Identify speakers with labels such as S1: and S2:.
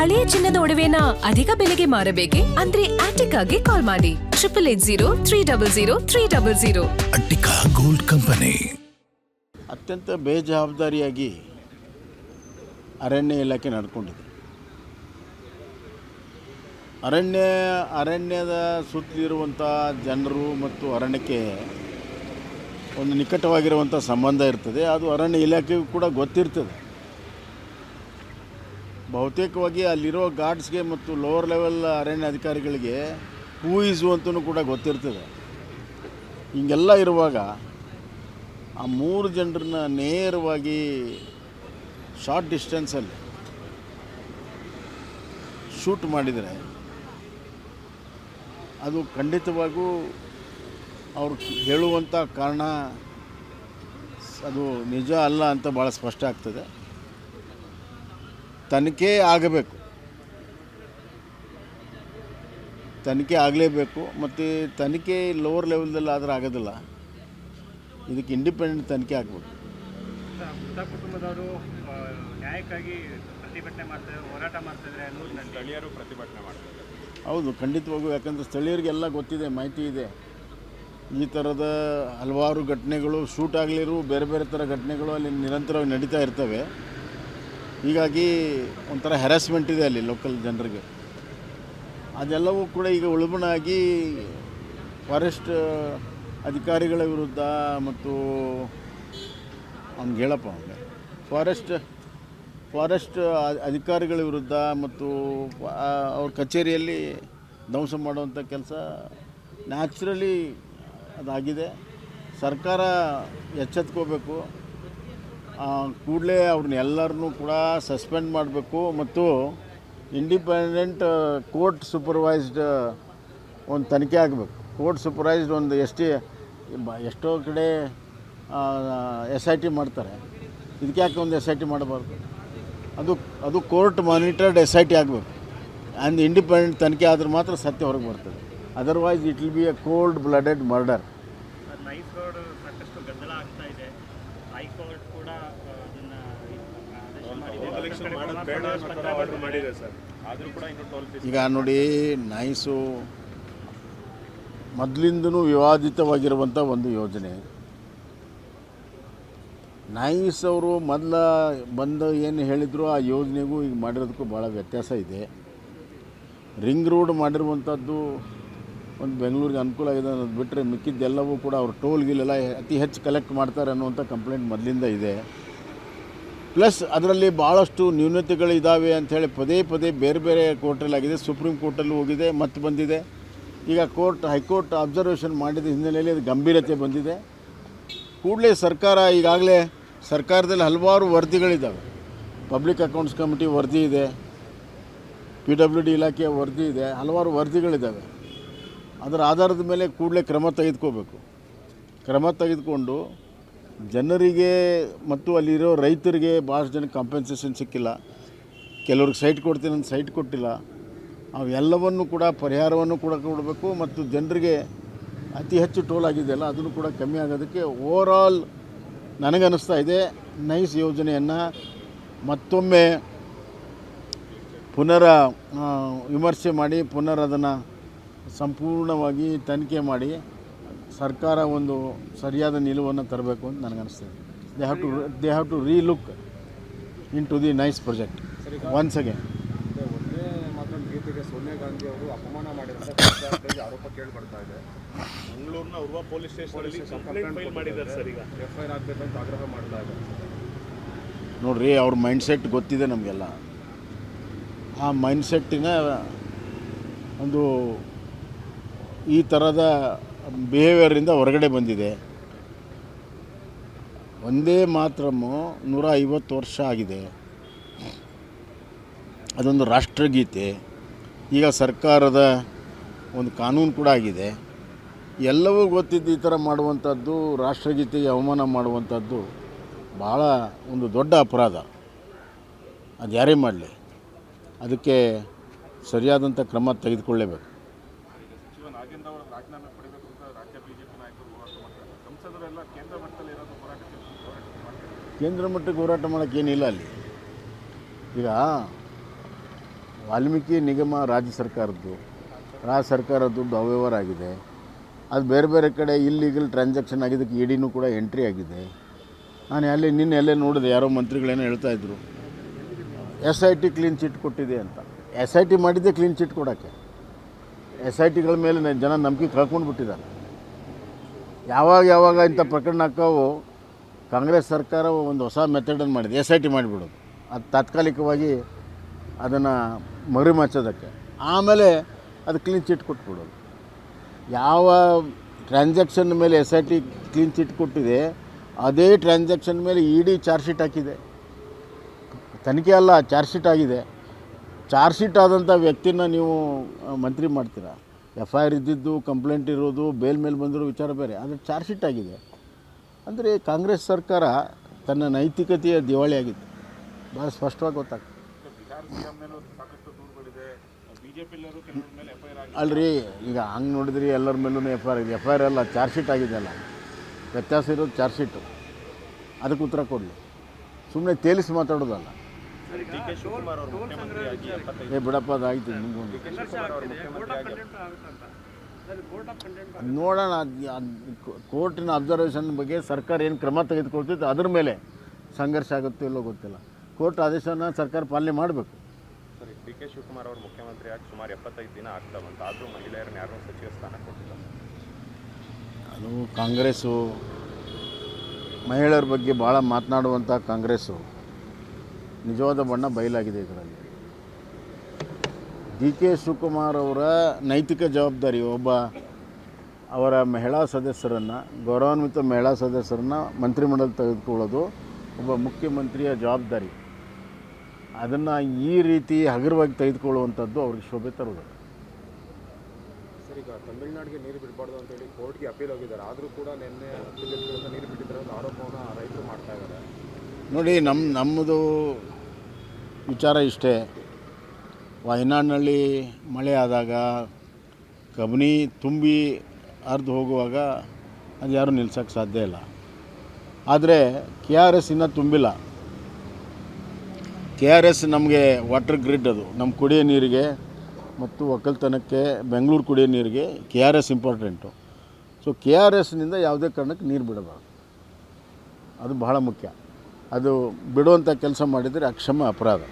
S1: ಹಳೆಯ ಚಿನ್ನದ ಒಡವೆನ ಅಧಿಕ ಬೆಲೆಗೆ ಮಾರಬೇಕೆ ಅಂದ್ರೆ ಆಟಿಕಾಗೆ ಕಾಲ್ ಮಾಡಿ 8803000300.
S2: Attica gold company.
S3: ಅತ್ಯಂತ ಬೇಜವಾಬ್ದಾರಿಯಾಗಿ ಅರಣ್ಯ ಇಲಾಖೆ ನಡ್ಕೊಂಡಿದೆ. ಅರಣ್ಯದ ಸುತ್ತಲಿರುವಂಥ ಜನರು ಮತ್ತು ಅರಣ್ಯಕ್ಕೆ ಒಂದು ನಿಕಟವಾಗಿರುವಂಥ ಸಂಬಂಧ ಇರ್ತದೆ. ಅದು ಅರಣ್ಯ ಇಲಾಖೆಗೂ ಕೂಡ ಗೊತ್ತಿರ್ತದೆ. ಬಹುತೇಕವಾಗಿ ಅಲ್ಲಿರೋ ಗಾರ್ಡ್ಸ್ಗೆ ಮತ್ತು ಲೋವರ್ ಲೆವೆಲ್ ಅರಣ್ಯ ಅಧಿಕಾರಿಗಳಿಗೆ ಹೂ ಈಸು ಅಂತಲೂ ಕೂಡ ಗೊತ್ತಿರ್ತದೆ. ಹೀಗೆಲ್ಲ ಇರುವಾಗ ಆ 3 ಜನರನ್ನ ನೇರವಾಗಿ ಶಾರ್ಟ್ ಡಿಸ್ಟೆನ್ಸಲ್ಲಿ ಶೂಟ್ ಮಾಡಿದರೆ ಅದು ಖಂಡಿತವಾಗೂ ಅವ್ರು ಹೇಳುವಂಥ ಕಾರಣ ಅದು ನಿಜ ಅಲ್ಲ ಅಂತ ಭಾಳ ಸ್ಪಷ್ಟ ಆಗ್ತದೆ. ತನಿಖೆ ಆಗಲೇಬೇಕು ಮತ್ತು ತನಿಖೆ ಲೋವರ್ ಲೆವೆಲ್ದಲ್ಲಿ ಆದರೆ ಆಗೋದಿಲ್ಲ. ಇದಕ್ಕೆ ಇಂಡಿಪೆಂಡೆಂಟ್ ತನಿಖೆ ಆಗಬೇಕು.
S4: ಕುಟುಂಬದವರು ನ್ಯಾಯಕ್ಕಾಗಿ ಪ್ರತಿಭಟನೆ ಮಾಡ್ತಾರೆ, ಹೋರಾಟ ಮಾಡ್ತಿದ್ದಾರೆ, ಸ್ಥಳೀಯರು ಪ್ರತಿಭಟನೆ ಮಾಡ್ತಾರೆ.
S3: ಹೌದು, ಖಂಡಿತವಾಗೂ. ಯಾಕಂದರೆ ಸ್ಥಳೀಯರಿಗೆಲ್ಲ ಗೊತ್ತಿದೆ, ಮಾಹಿತಿ ಇದೆ. ಈ ಥರದ ಹಲವಾರು ಘಟನೆಗಳು, ಶೂಟ್ ಆಗಲಿರು ಬೇರೆ ಬೇರೆ ಥರ ಘಟನೆಗಳು ಅಲ್ಲಿ ನಿರಂತರವಾಗಿ ನಡೀತಾ ಇರ್ತವೆ. ಹೀಗಾಗಿ ಒಂಥರ ಹ್ಯಾರಾಸ್ಮೆಂಟ್ ಇದೆ ಅಲ್ಲಿ ಲೋಕಲ್ ಜನರಿಗೆ. ಅದೆಲ್ಲವೂ ಕೂಡ ಈಗ ಉಳ್ಬಣಾಗಿ ಫಾರೆಸ್ಟ್ ಅಧಿಕಾರಿಗಳ ವಿರುದ್ಧ ಮತ್ತು ಅವ್ನಿಗೆ ಹೇಳಪ್ಪ ಅವನಿಗೆ ಫಾರೆಸ್ಟ್ ಅಧಿಕಾರಿಗಳ ವಿರುದ್ಧ ಮತ್ತು ಅವ್ರ ಕಚೇರಿಯಲ್ಲಿ ಧ್ವಂಸ ಮಾಡುವಂಥ ಕೆಲಸ ನ್ಯಾಚುರಲಿ ಅದಾಗಿದೆ. ಸರ್ಕಾರ ಎಚ್ಚೆತ್ಕೋಬೇಕು. ಕೂಡಲೇ ಅವ್ರನ್ನ ಎಲ್ಲರನ್ನೂ ಕೂಡ ಸಸ್ಪೆಂಡ್ ಮಾಡಬೇಕು ಮತ್ತು ಇಂಡಿಪೆಂಡೆಂಟ್ ಕೋರ್ಟ್ ಸೂಪರ್ವೈಸ್ಡ್ ಒಂದು ತನಿಖೆ ಆಗಬೇಕು. ಕೋರ್ಟ್ ಸೂಪರ್ವೈಸ್ಡ್ ಒಂದು ಎಷ್ಟೋ ಕಡೆ SIT ಮಾಡ್ತಾರೆ. ಇದಕ್ಕೆ ಯಾಕೆ ಒಂದು SIT ಮಾಡಬಾರ್ದು? ಅದು ಕೋರ್ಟ್ ಮಾನಿಟರ್ಡ್ SIT ಆಗಬೇಕು. ಆ್ಯಂಡ್ ಇಂಡಿಪೆಂಡೆಂಟ್ ತನಿಖೆ ಆದ್ರೆ ಮಾತ್ರ ಸತ್ಯ ಹೊರಗೆ ಬರ್ತದೆ. Otherwise it will be A cold blooded murder.
S4: Nice road ಸಾಕಷ್ಟು ಗದ್ದಲ ಆಗ್ತಾ ಇದೆ. ಹೈಕೋರ್ಟ್ ಕೂಡ
S3: ಈಗ ನೋಡಿ, ನೈಸು ಮೊದಲಿಂದನೂ ವಿವಾದಿತವಾಗಿರುವಂಥ ಒಂದು ಯೋಜನೆ. ನೈಸ್ ಅವರು ಬಂದು ಏನು ಹೇಳಿದ್ರು ಆ ಯೋಜನೆಗೂ ಈಗ ಮಾಡಿರೋದಕ್ಕೂ ಭಾಳ ವ್ಯತ್ಯಾಸ ಇದೆ. ರಿಂಗ್ ರೋಡ್ ಮಾಡಿರುವಂಥದ್ದು ಒಂದು ಬೆಂಗಳೂರಿಗೆ ಅನುಕೂಲ ಆಗಿದೆ ಅನ್ನೋದು ಬಿಟ್ಟರೆ ಮಿಕ್ಕಿದ್ದೆಲ್ಲವೂ ಕೂಡ ಅವ್ರು ಟೋಲ್ಗಿಲ್ಲೆಲ್ಲ ಅತಿ ಹೆಚ್ಚು ಕಲೆಕ್ಟ್ ಮಾಡ್ತಾರೆ ಅನ್ನುವಂಥ ಕಂಪ್ಲೇಂಟ್ ಮೊದಲಿಂದ ಇದೆ. ಪ್ಲಸ್ ಅದರಲ್ಲಿ ಭಾಳಷ್ಟು ನ್ಯೂನತೆಗಳಿದ್ದಾವೆ ಅಂಥೇಳಿ ಪದೇ ಬೇರೆ ಬೇರೆ ಕೋರ್ಟಲ್ಲಾಗಿದೆ. ಸುಪ್ರೀಂ ಕೋರ್ಟಲ್ಲೂ ಹೋಗಿದೆ, ಮತ್ತೆ ಬಂದಿದೆ. ಈಗ ಹೈಕೋರ್ಟ್ ಅಬ್ಸರ್ವೇಷನ್ ಮಾಡಿದ ಹಿನ್ನೆಲೆಯಲ್ಲಿ ಅದು ಗಂಭೀರತೆ ಬಂದಿದೆ. ಕೂಡಲೇ ಈಗಾಗಲೇ ಸರ್ಕಾರದಲ್ಲಿ ಹಲವಾರು ವರದಿಗಳಿದ್ದಾವೆ. ಪಬ್ಲಿಕ್ ಅಕೌಂಟ್ಸ್ ಕಮಿಟಿ ವರದಿ ಇದೆ, PWD ಇಲಾಖೆಯ ವರದಿ ಇದೆ, ಹಲವಾರು ವರದಿಗಳಿದ್ದಾವೆ. ಅದರ ಆಧಾರದ ಮೇಲೆ ಕೂಡಲೇ ಕ್ರಮ ತೆಗೆದುಕೊಂಡು ಜನರಿಗೆ ಮತ್ತು ಅಲ್ಲಿರೋ ರೈತರಿಗೆ ಭಾಳಷ್ಟು ಜನಕ್ಕೆ ಕಾಂಪೆನ್ಸೇಷನ್ ಸಿಕ್ಕಿಲ್ಲ. ಕೆಲವ್ರಿಗೆ ಸೈಟ್ ಕೊಡ್ತೀನಿ ಅಂತ ಸೈಟ್ ಕೊಟ್ಟಿಲ್ಲ. ಅವೆಲ್ಲವನ್ನು ಕೂಡ ಪರಿಹಾರವನ್ನು ಕೂಡ ಕೊಡಬೇಕು ಮತ್ತು ಜನರಿಗೆ ಅತಿ ಹೆಚ್ಚು ಟೋಲ್ ಆಗಿದೆಯಲ್ಲ ಅದನ್ನು ಕೂಡ ಕಮ್ಮಿ ಆಗೋದಕ್ಕೆ ಓವರಾಲ್ ನನಗನ್ನಿಸ್ತಾ ಇದೆ ನೈಸ್ ಯೋಜನೆಯನ್ನು ಮತ್ತೊಮ್ಮೆ ವಿಮರ್ಶೆ ಮಾಡಿ ಅದನ್ನು ಸಂಪೂರ್ಣವಾಗಿ ತನಿಖೆ ಮಾಡಿ ಸರ್ಕಾರ ಒಂದು ಸರಿಯಾದ ನಿಲುವನ್ನು ತರಬೇಕು ಅಂತ ನನಗನ್ನಿಸ್ತದೆ. They have to relook into the NICE project once again.
S5: ಒಂದೇ ಮಾತನ್ನು ಗೀತೆಗೆ ಸೋನಿಯಾ ಗಾಂಧಿ ಅವರು ಅಪಮಾನ ಮಾಡಿದಂಥ ಆರೋಪ ಕೇಳಿ ಬರ್ತಾ ಇದೆ.
S4: ಮಂಗಳೂರಿನ ಉರ್ವ ಪೊಲೀಸ್ ಸ್ಟೇಷನಲ್ಲಿ ಕಂಪ್ಲೇಂಟ್ ಫೈಲ್ ಮಾಡಿದ್ದಾರೆ ಸರ್. ಈಗ
S5: FIR ಆಗಬೇಕಂತ ಆಗ್ರಹ ಮಾಡ್ತಾ ಇದೆ.
S3: ನೋಡಿರಿ, ಅವ್ರ ಮೈಂಡ್ಸೆಟ್ ಗೊತ್ತಿದೆ ನಮಗೆಲ್ಲ. ಆ ಮೈಂಡ್ಸೆಟ್ಟಿನ ಒಂದು ಈ ಥರದ ಬಿಹೇವಿಯರಿಂದ ಹೊರಗಡೆ ಬಂದಿದೆ. ಒಂದೇ ಮಾತ್ರಮ್ಮು 150 ವರ್ಷ ಆಗಿದೆ. ಅದೊಂದು ರಾಷ್ಟ್ರಗೀತೆ. ಈಗ ಸರ್ಕಾರದ ಒಂದು ಕಾನೂನು ಕೂಡ ಆಗಿದೆ. ಎಲ್ಲವೂ ಗೊತ್ತಿದ್ದು ಈ ಥರ ಮಾಡುವಂಥದ್ದು, ರಾಷ್ಟ್ರಗೀತೆಗೆ ಅವಮಾನ ಮಾಡುವಂಥದ್ದು ಭಾಳ ಒಂದು ದೊಡ್ಡ ಅಪರಾಧ. ಅದು ಯಾರೇ ಮಾಡಲಿ ಅದಕ್ಕೆ ಸರಿಯಾದಂಥ ಕ್ರಮ ತೆಗೆದುಕೊಳ್ಳಲೇಬೇಕು. ಕೇಂದ್ರ ಮಟ್ಟಕ್ಕೆ ಹೋರಾಟ ಮಾಡೋಕ್ಕೇನಿಲ್ಲ ಅಲ್ಲಿ. ಈಗ ವಾಲ್ಮೀಕಿ ನಿಗಮ ರಾಜ್ಯ ಸರ್ಕಾರದ್ದು, ರಾಜ್ಯ ಸರ್ಕಾರ ದುಡ್ಡು ಅವ್ಯವಹಾರ ಆಗಿದೆ. ಅದು ಬೇರೆ ಬೇರೆ ಕಡೆ ಇಲ್ಲೀಗಲ್ ಟ್ರಾನ್ಸಾಕ್ಷನ್ ಆಗಿದ್ದಕ್ಕೆ ಇಡಿನೂ ಕೂಡ ಎಂಟ್ರಿ ಆಗಿದೆ. ನಾನು ನಿನ್ನೆ ಎಲ್ಲೇ ನೋಡಿದೆ, ಯಾರೋ ಮಂತ್ರಿಗಳೇನೋ ಹೇಳ್ತಾಯಿದ್ರು SIT ಕ್ಲೀನ್ ಚಿಟ್ ಕೊಟ್ಟಿದೆ ಅಂತ. SIT ಮಾಡಿದ್ದೆ ಕ್ಲೀನ್ ಚಿಟ್ ಕೊಡೋಕ್ಕೆ. SITಗಳ ಮೇಲೆ ಜನ ನಂಬಿಕೆ ಕಳ್ಕೊಂಡು ಬಿಟ್ಟಿದ್ದಾರೆ. ಯಾವಾಗ ಇಂಥ ಪ್ರಕರಣ ಹಾಕವು ಕಾಂಗ್ರೆಸ್ ಸರ್ಕಾರ ಒಂದು ಹೊಸ ಮೆಥಡನ್ನು ಮಾಡಿದೆ, SIT ಮಾಡಿಬಿಡೋದು. ಅದು ತಾತ್ಕಾಲಿಕವಾಗಿ ಅದನ್ನು ಮರುಮಚ್ಚೋದಕ್ಕೆ, ಆಮೇಲೆ ಅದು ಕ್ಲೀನ್ ಚಿಟ್ ಕೊಟ್ಬಿಡೋದು. ಯಾವ ಟ್ರಾನ್ಸಾಕ್ಷನ್ ಮೇಲೆ SIT ಕ್ಲೀನ್ ಚಿಟ್ ಕೊಟ್ಟಿದೆ ಅದೇ ಟ್ರಾನ್ಸಾಕ್ಷನ್ ಮೇಲೆ ಇಡಿ ಚಾರ್ಜ್ ಶೀಟ್ ಹಾಕಿದೆ. ತನಿಖೆ ಅಲ್ಲ, ಚಾರ್ಜ್ ಶೀಟ್ ಆಗಿದೆ. ಚಾರ್ಜ್ ಶೀಟ್ ಆದಂಥ ವ್ಯಕ್ತಿನ ನೀವು ಮಂತ್ರಿ ಮಾಡ್ತೀರಾ? FIR ಇದ್ದಿದ್ದು, ಕಂಪ್ಲೇಂಟ್ ಇರೋದು, ಬೇಲ್ ಮೇಲೆ ಬಂದಿರೋ ವಿಚಾರ ಬೇರೆ. ಅದು ಚಾರ್ಜ್ ಶೀಟ್ ಆಗಿದೆ. ಅಂದರೆ ಕಾಂಗ್ರೆಸ್ ಸರ್ಕಾರ ತನ್ನ ನೈತಿಕತೆಯ ದಿವಾಳಿ ಆಗಿದೆ, ಭಾಳ ಸ್ಪಷ್ಟವಾಗಿ ಗೊತ್ತಾಗ್ತದೆ. ಅಲ್ರಿ, ಈಗ ಹಂಗೆ ನೋಡಿದ್ರಿ ಎಲ್ಲರ ಮೇಲೂ FIR ಇದೆ. FIR ಅಲ್ಲ, ಚಾರ್ಜ್ ಶೀಟ್ ಆಗಿದೆ. ಅಲ್ಲ, ವ್ಯತ್ಯಾಸ ಇರೋದು ಚಾರ್ಜ್ ಶೀಟು. ಅದಕ್ಕೆ ಉತ್ತರ ಕೊಡಲಿ, ಸುಮ್ಮನೆ ತೇಲಿಸಿ ಮಾತಾಡೋದಲ್ಲ. ಬಿಡಪ್ಪ, ಅದಾಯ್ತು. ನಿಮ್ಗೊಂದು ನೋಡೋಣ, ಕೋರ್ಟಿನ ಅಬ್ಸರ್ವೇಷನ್ ಬಗ್ಗೆ ಸರ್ಕಾರ ಏನು ಕ್ರಮ ತೆಗೆದುಕೊಳ್ತಿತ್ತು ಅದ್ರ ಮೇಲೆ ಸಂಘರ್ಷ ಆಗುತ್ತೋ ಇಲ್ಲೋ ಗೊತ್ತಿಲ್ಲ. ಕೋರ್ಟ್ ಆದೇಶನ ಸರ್ಕಾರ ಪಾಲನೆ ಮಾಡಬೇಕು.
S5: ಸರಿ, DK ಶಿವಕುಮಾರ್ ಅವರು ಮುಖ್ಯಮಂತ್ರಿ ಆಗಿ ಸುಮಾರು 75 ದಿನ ಆಗ್ತಾ ಬಂತು, ಆದರೂ ಮಹಿಳೆಯರನ್ನ ಯಾರೂ ಸಚಿವ ಸ್ಥಾನ ಕೊಟ್ಟಿಲ್ಲ.
S3: ಅದು ಕಾಂಗ್ರೆಸ್ಸು ಮಹಿಳೆಯರ ಬಗ್ಗೆ ಭಾಳ ಮಾತನಾಡುವಂಥ ಕಾಂಗ್ರೆಸ್ಸು ನಿಜವಾದ ಬಣ್ಣ ಬಯಲಾಗಿದೆ. ಇದರಲ್ಲಿ DK ಶಿವಕುಮಾರ್ ಅವರ ನೈತಿಕ ಜವಾಬ್ದಾರಿ, ಅವರ ಮಹಿಳಾ ಸದಸ್ಯರನ್ನು, ಗೌರವಾನ್ವಿತ ಮಹಿಳಾ ಸದಸ್ಯರನ್ನು ಮಂತ್ರಿಮಂಡಲ ತೆಗೆದುಕೊಳ್ಳೋದು ಒಬ್ಬ ಮುಖ್ಯಮಂತ್ರಿಯ ಜವಾಬ್ದಾರಿ. ಅದನ್ನು ಈ ರೀತಿ ಹಗುರವಾಗಿ ತೆಗೆದುಕೊಳ್ಳುವಂಥದ್ದು ಅವ್ರಿಗೆ ಶೋಭೆ ತರೋದು.
S5: ಸರ್, ಈಗ ತಮಿಳುನಾಡಿಗೆ ನೀರು ಬಿಡಬಾರ್ದು ಅಂತೇಳಿ ಕೋರ್ಟ್ಗೆ ಅಪೀಲ್ ಹೋಗಿದ್ದಾರೆ, ಆದರೂ ಕೂಡ ನಿನ್ನೆ 10 ದಿನಗಳಿಂದ ನೀರು ಬಿಟ್ಟಿದ್ದಾರೆ ಅಂತ ಆರೋಪವನ್ನು ರೈತರು ಮಾಡ್ತಾ ಇದ್ದಾರೆ.
S3: ನೋಡಿ, ನಮ್ಮದು ವಿಚಾರ ಇಷ್ಟೇ. ವಯನಾಡಿನಲ್ಲಿ ಮಳೆ ಆದಾಗ ಕಬಿನಿ ತುಂಬಿ ಹರಿದು ಹೋಗುವಾಗ ಅದು ಯಾರೂ ನಿಲ್ಸೋಕ್ಕೆ ಸಾಧ್ಯ ಇಲ್ಲ. ಆದರೆ KRS ಇನ್ನೂ ತುಂಬಿಲ್ಲ. KRS ನಮಗೆ ವಾಟರ್ ಗ್ರಿಡ್, ಅದು ನಮ್ಮ ಕುಡಿಯೋ ನೀರಿಗೆ ಮತ್ತು ಒಕ್ಕಲ್ತನಕ್ಕೆ, ಬೆಂಗಳೂರು ಕುಡಿಯೋ ನೀರಿಗೆ KRS ಇಂಪಾರ್ಟೆಂಟು. ಸೊ KRSನಿಂದ ಯಾವುದೇ ಕಾರಣಕ್ಕೆ ನೀರು ಬಿಡಬಾರ್ದು, ಅದು ಬಹಳ ಮುಖ್ಯ. ಅದು ಬಿಡುವಂಥ ಕೆಲಸ ಮಾಡಿದರೆ ಅಕ್ಷಮ್ಯ ಅಪರಾಧ.